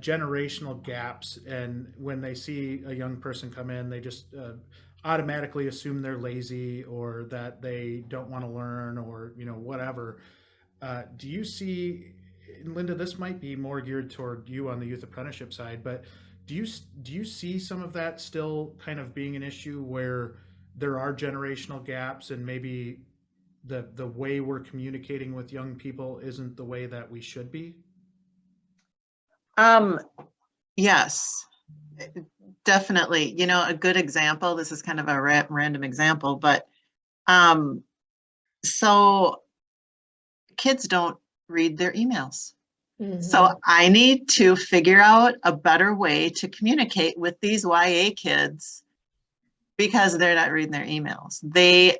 B: generational gaps. And when they see a young person come in, they just automatically assume they're lazy, or that they don't want to learn, or whatever. Do you see, Linda, this might be more geared toward you on the youth apprenticeship side, but do you see some of that still kind of being an issue, where there are generational gaps and maybe the way we're communicating with young people isn't the way that we should be?
D: Yes, definitely. A good example, this is kind of a random example, but so kids don't read their emails. So I need to figure out a better way to communicate with these YA kids, because they're not reading their emails. They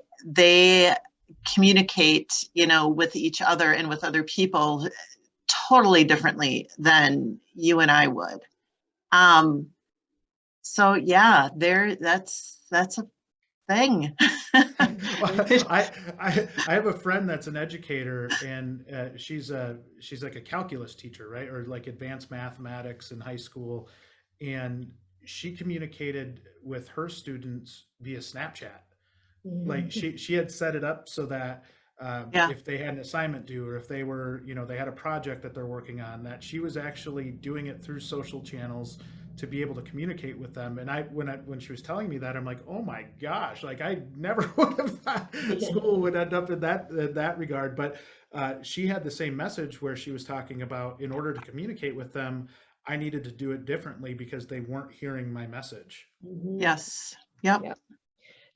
D: communicate, with each other and with other people totally differently than you and I would. So yeah, that's a thing.
B: I have a friend that's an educator, and she's like a calculus teacher, right? Or like advanced mathematics in high school. And she communicated with her students via Snapchat. Like she had set it up so that if they had an assignment due, or if they were, they had a project that they're working on, that she was actually doing it through social channels to be able to communicate with them. And when she was telling me that, I'm like, oh my gosh, like I never would have thought school would end up in that regard. But she had the same message, where she was talking about, in order to communicate with them, I needed to do it differently because they weren't hearing my message.
D: Yes. Yep.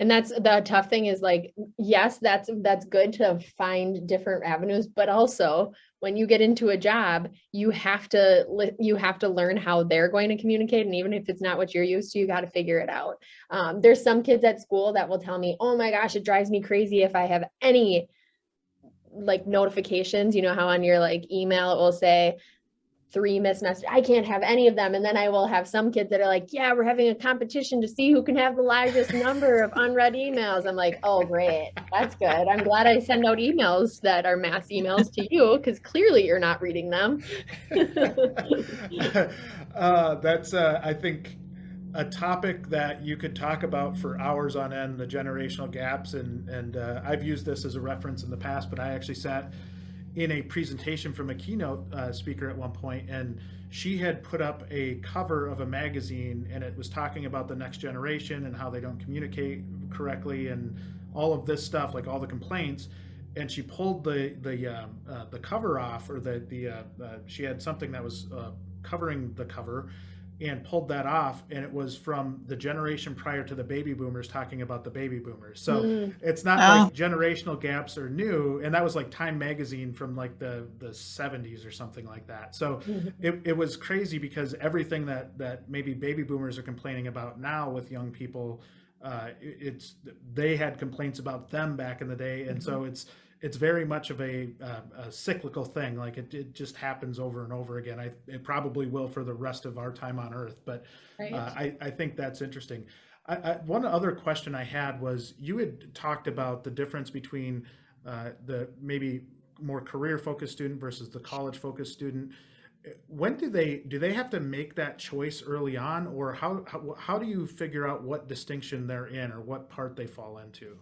C: And that's the tough thing, is like, yes, that's good to find different avenues, but also when you get into a job, you have to learn how they're going to communicate. And even if it's not what you're used to, you got to figure it out. There's some kids at school that will tell me, oh my gosh, it drives me crazy if I have any like notifications, you know how on your like email it will say 3 missed messages. I can't have any of them. And then I will have some kids that are like, yeah, we're having a competition to see who can have the largest number of unread emails. I'm like, oh, great. That's good. I'm glad I send out emails that are mass emails to you because clearly you're not reading them.
B: That's, I think, a topic that you could talk about for hours on end, the generational gaps. And I've used this as a reference in the past, but I actually sat in a presentation from a keynote speaker at one point, and she had put up a cover of a magazine, and it was talking about the next generation and how they don't communicate correctly and all of this stuff, like all the complaints. And she pulled the cover off, or she had something that was covering the cover, and pulled that off, and it was from the generation prior to the baby boomers talking about the baby boomers. So it's not like generational gaps are new, and that was like Time magazine from like the 70s or something like that. So it was crazy because everything that maybe baby boomers are complaining about now with young people, they had complaints about them back in the day, and so it's very much of a cyclical thing. Like it just happens over and over again. It probably will for the rest of our time on Earth. But right. I think that's interesting. One other question I had was, you had talked about the difference between the maybe more career-focused student versus the college-focused student. When do they have to make that choice early on, or how do you figure out what distinction they're in or what part they fall into?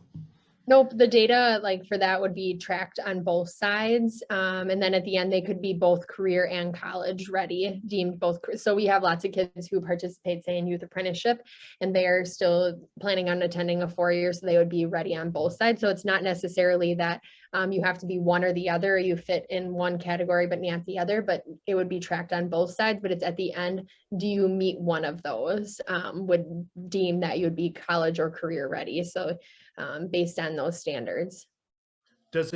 C: Nope, the data like for that would be tracked on both sides. And then at the end, they could be both career and college ready, deemed both. So we have lots of kids who participate, say, in youth apprenticeship, and they're still planning on attending a 4-year, so they would be ready on both sides. So it's not necessarily that you have to be one or the other, or you fit in one category but not the other, but it would be tracked on both sides. But it's at the end, do you meet one of those, would deem that you would be college or career ready. So based on those standards.
B: This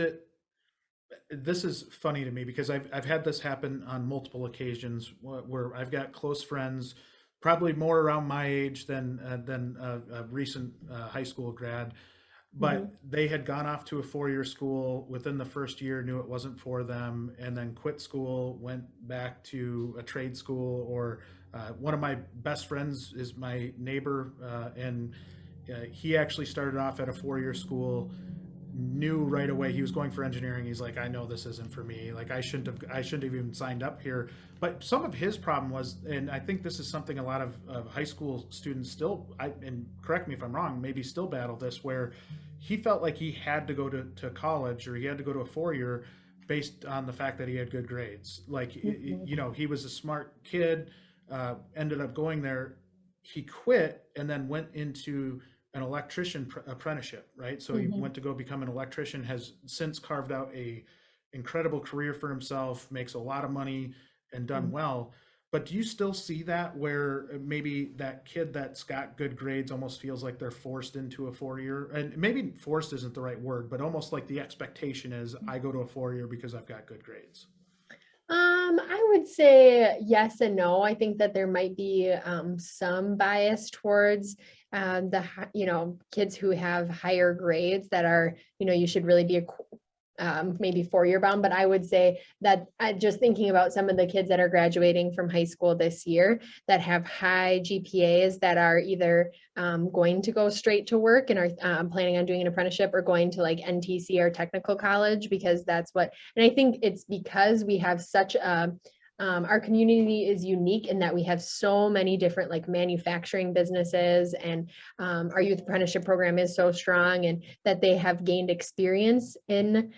B: is funny to me because I've had this happen on multiple occasions where I've got close friends, probably more around my age than a recent high school grad, but they had gone off to a 4-year school within the first year, knew it wasn't for them, and then quit school, went back to a trade school. Or one of my best friends is my neighbor, and he actually started off at a 4-year school, knew right away he was going for engineering. He's like, I know this isn't for me. Like I shouldn't have even signed up here. But some of his problem was, and I think this is something a lot of high school students still, and correct me if I'm wrong, maybe still battle this, where he felt like he had to go to college, or he had to go to a 4-year based on the fact that he had good grades. Like, he was a smart kid, ended up going there. He quit and then went into an electrician apprenticeship, right? So he went to go become an electrician, has since carved out a incredible career for himself, makes a lot of money and done well. But do you still see that where maybe that kid that's got good grades almost feels like they're forced into a 4-year, and maybe forced isn't the right word, but almost like the expectation is I go to a 4-year because I've got good grades?
C: I would say yes and no. I think that there might be some bias towards kids who have higher grades that are, you should really be maybe 4-year bound. But I would say that just thinking about some of the kids that are graduating from high school this year that have high GPAs that are either going to go straight to work and are planning on doing an apprenticeship, or going to like NTC or technical college, because and I think it's because we have such our community is unique in that we have so many different like manufacturing businesses, and our youth apprenticeship program is so strong, and that they have gained experience in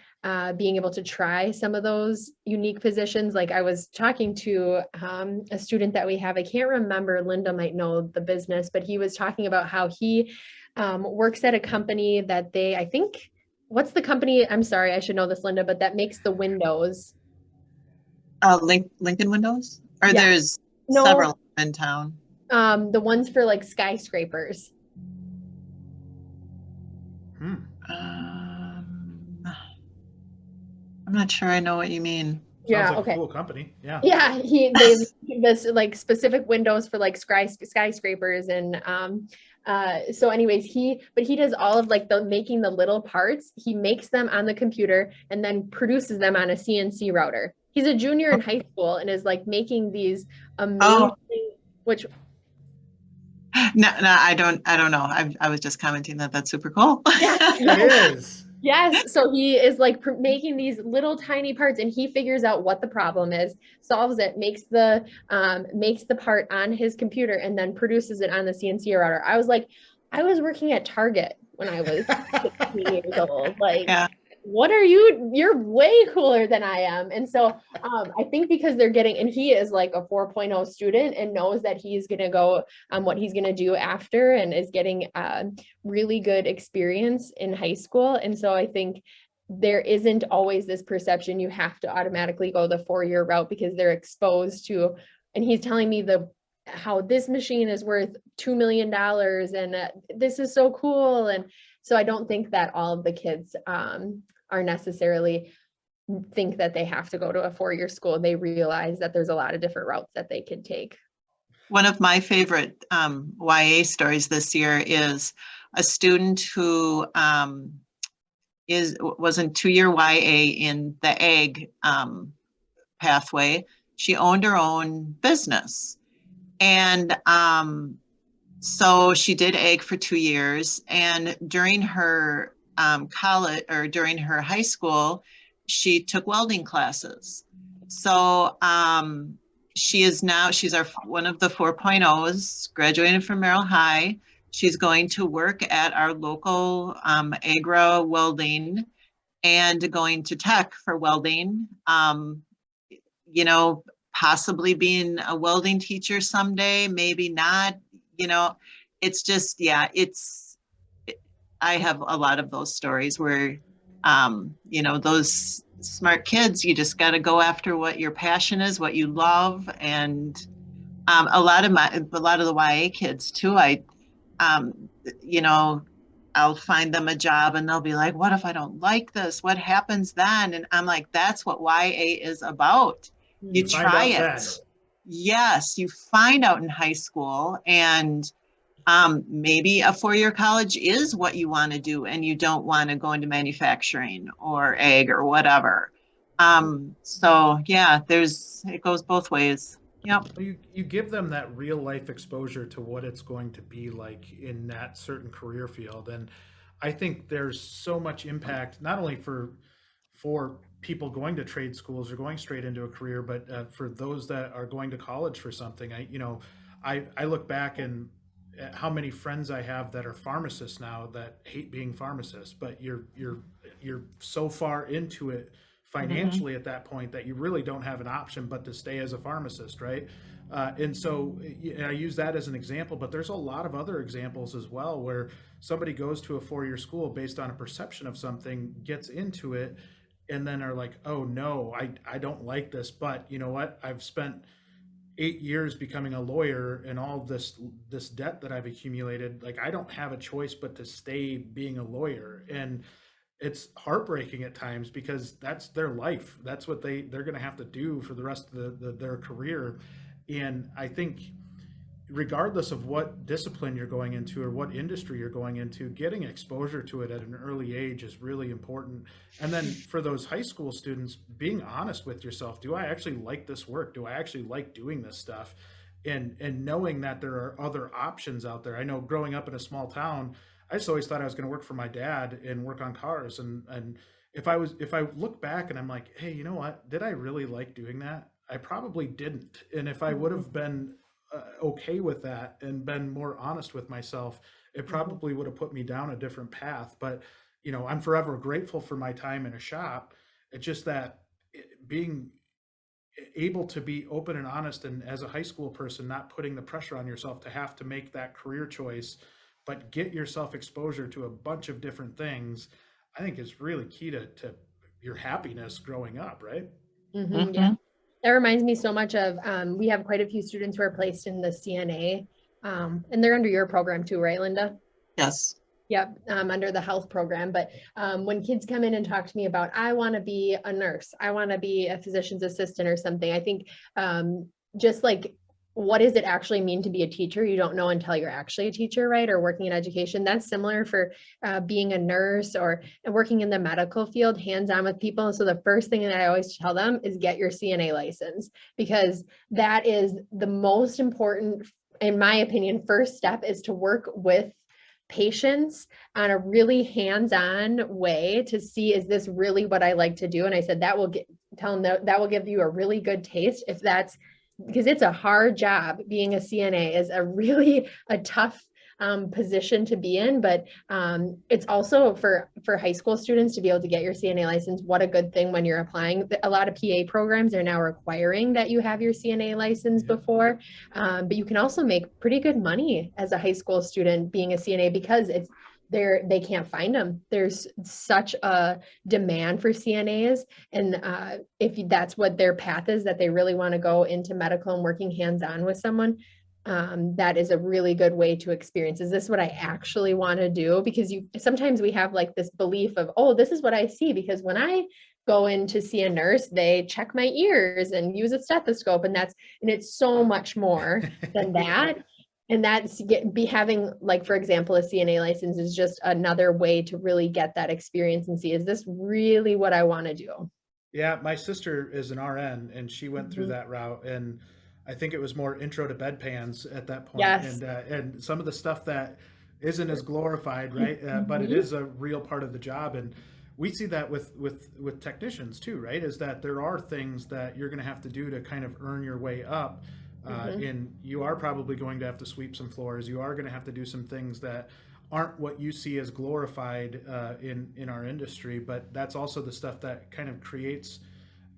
C: being able to try some of those unique positions. Like I was talking to a student that we have, I can't remember, Linda might know the business, but he was talking about how he works at a company that what's the company? I'm sorry, I should know this, Linda, but that makes the windows.
D: Lincoln Windows? Or
C: Yeah.
D: There's several in town.
C: The ones for like skyscrapers.
D: I'm not sure I know what you mean.
B: Sounds like
C: okay.
B: a cool company. Yeah.
C: Yeah, they this like specific windows for like skyscrapers and so anyways, he does all of like the making the little parts. He makes them on the computer and then produces them on a CNC router. He's a junior in high school and is like making these amazing, which
D: No, I don't know. I was just commenting that that's super cool.
C: yeah,
B: It is.
C: yes. So he is like making these little tiny parts and he figures out what the problem is, solves it, makes the part on his computer and then produces it on the CNC router. I was like, I was working at Target when I was 16 years old. Like,
D: Yeah.
C: what are you're way cooler than I am. And so I think because they're getting, and he is like a 4.0 student and knows that he's going to go what he's going to do after and is getting really good experience in high school. And so I think there isn't always this perception you have to automatically go the 4-year route because they're exposed to, and he's telling me how this machine is worth $2 million and this is so cool. And so I don't think that all of the kids are necessarily think that they have to go to a 4-year school. They realize that there's a lot of different routes that they could take.
D: One of my favorite YA stories this year is a student who was in 2-year YA in the ag pathway. She owned her own business. And so she did ag for 2 years. And during her college or during her high school, she took welding classes. So she's one of the 4.0s, graduated from Merrill High. She's going to work at our local Agra welding and going to tech for welding. Possibly being a welding teacher someday, maybe not, it's just, I have a lot of those stories where, those smart kids, you just got to go after what your passion is, what you love. And a lot of the YA kids too, I'll find them a job and they'll be like, what if I don't like this? What happens then? And I'm like, that's what YA is about. You try it. Then. Yes, you find out in high school, and maybe a 4-year college is what you want to do, and you don't want to go into manufacturing or ag or whatever. So yeah, it goes both ways. Yep.
B: You give them that real life exposure to what it's going to be like in that certain career field, and I think there's so much impact not only for people going to trade schools or going straight into a career, but for those that are going to college for something. I look back and at how many friends I have that are pharmacists now that hate being pharmacists, but you're so far into it financially at that point that you really don't have an option but to stay as a pharmacist, right? And so I use that as an example, but there's a lot of other examples as well where somebody goes to a 4-year school based on a perception of something, gets into it, and then are like, oh no, I don't like this, but you know what? I've spent 8 years becoming a lawyer and all this debt that I've accumulated. Like, I don't have a choice but to stay being a lawyer. And it's heartbreaking at times because that's their life. That's what they're going to have to do for the rest of their career. And I think regardless of what discipline you're going into or what industry you're going into, getting exposure to it at an early age is really important. And then for those high school students, being honest with yourself, do I actually like this work? Do I actually like doing this stuff? And knowing that there are other options out there. I know growing up in a small town, I just always thought I was going to work for my dad and work on cars. And if I look back and I'm like, hey, you know what? Did I really like doing that? I probably didn't. And if I would have been okay with that and been more honest with myself, it probably would have put me down a different path. But I'm forever grateful for my time in a shop. It's just that being able to be open and honest, and as a high school person, not putting the pressure on yourself to have to make that career choice, but get yourself exposure to a bunch of different things, I think is really key to your happiness growing up, right?
C: Yeah. That reminds me so much of, we have quite a few students who are placed in the CNA, and they're under your program too, right, Linda?
D: Yes.
C: Yep, under the health program. But when kids come in and talk to me about, I want to be a nurse, I want to be a physician's assistant or something, I think just like, what does it actually mean to be a teacher? You don't know until you're actually a teacher, right? Or working in education. That's similar for being a nurse or working in the medical field, hands-on with people. So the first thing that I always tell them is get your CNA license, because that is the most important, in my opinion. First step is to work with patients on a really hands-on way to see, is this really what I like to do? And I said, that will tell them that will give you a really good taste, if that's, because it's a hard job. Being a CNA is a tough position to be in, but it's also for high school students to be able to get your CNA license. What a good thing when you're applying. A lot of PA programs are now requiring that you have your CNA license before, but you can also make pretty good money as a high school student being a CNA, because they can't find them. There's such a demand for CNAs. And if that's what their path is, that they really want to go into medical and working hands-on with someone, that is a really good way to experience, is this what I actually want to do? Because sometimes we have like this belief of, oh, this is what I see, because when I go in to see a nurse, they check my ears and use a stethoscope, and it's so much more than that. And that's having, like, for example, a CNA license is just another way to really get that experience and see, is this really what I want to do?
B: Yeah, my sister is an RN, and she went through that route, and I think it was more intro to bedpans at that point.
C: Yes.
B: And some of the stuff that isn't as glorified, right? But it is a real part of the job. And we see that with technicians too, right? Is that there are things that you're going to have to do to kind of earn your way up. And you are probably going to have to sweep some floors. You are going to have to do some things that aren't what you see as glorified in our industry, but that's also the stuff that kind of creates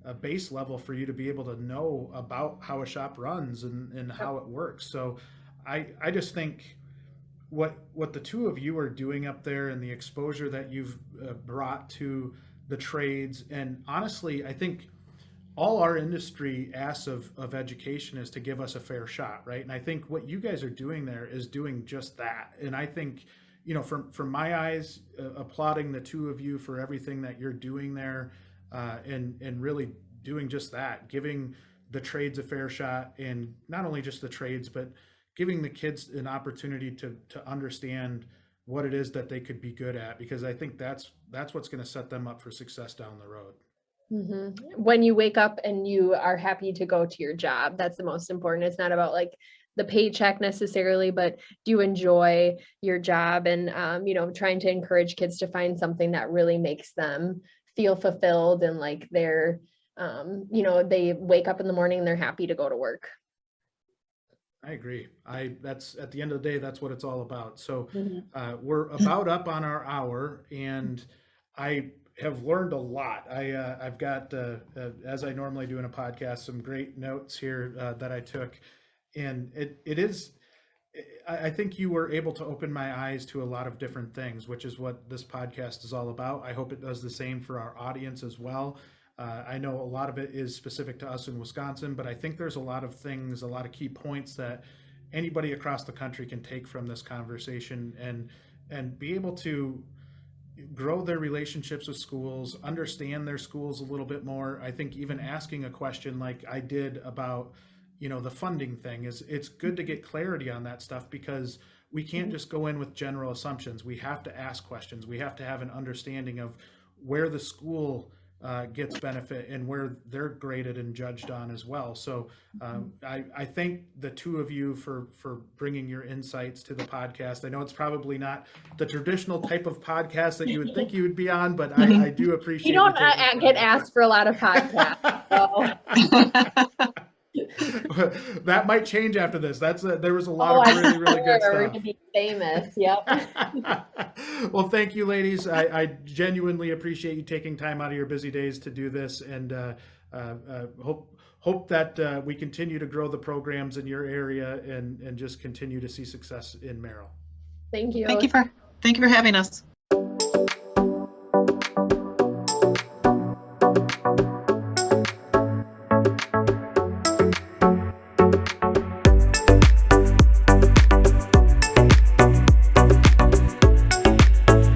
B: a base level for you to be able to know about how a shop runs and how it works. So I just think what the two of you are doing up there, and the exposure that you've brought to the trades, and honestly, I think all our industry asks of education is to give us a fair shot, right? And I think what you guys are doing there is doing just that. And I think, from my eyes, applauding the two of you for everything that you're doing there, and really doing just that, giving the trades a fair shot, and not only just the trades, but giving the kids an opportunity to understand what it is that they could be good at, because I think that's what's going to set them up for success down the road.
C: When you wake up and you are happy to go to your job, that's the most important. It's not about like the paycheck necessarily, but do you enjoy your job? And trying to encourage kids to find something that really makes them feel fulfilled, and like they're they wake up in the morning and they're happy to go to work.
B: I agree. That's at the end of the day, that's what it's all about. So we're about up on our hour, and I have learned a lot. I've got, as I normally do in a podcast, some great notes here that I took, and it is, I think you were able to open my eyes to a lot of different things, which is what this podcast is all about. I hope it does the same for our audience as well. I know a lot of it is specific to us in Wisconsin, but I think there's a lot of things, a lot of key points that anybody across the country can take from this conversation and be able to grow their relationships with schools, understand their schools a little bit more. I think even asking a question like I did about, the funding thing, it's good to get clarity on that stuff, because we can't just go in with general assumptions. We have to ask questions. We have to have an understanding of where the school gets benefit and where they're graded and judged on as well. So I thank the two of you for bringing your insights to the podcast. I know it's probably not the traditional type of podcast that you would think you would be on, but I do appreciate
C: you don't get asked for a lot of podcasts. So.
B: That might change after this. There was a lot of really, really good stuff.
C: We're going to be famous. Yep.
B: Well, thank you, ladies. I genuinely appreciate you taking time out of your busy days to do this, and hope that we continue to grow the programs in your area and just continue to see success in Merrill.
C: Thank you.
D: Thank you for having us.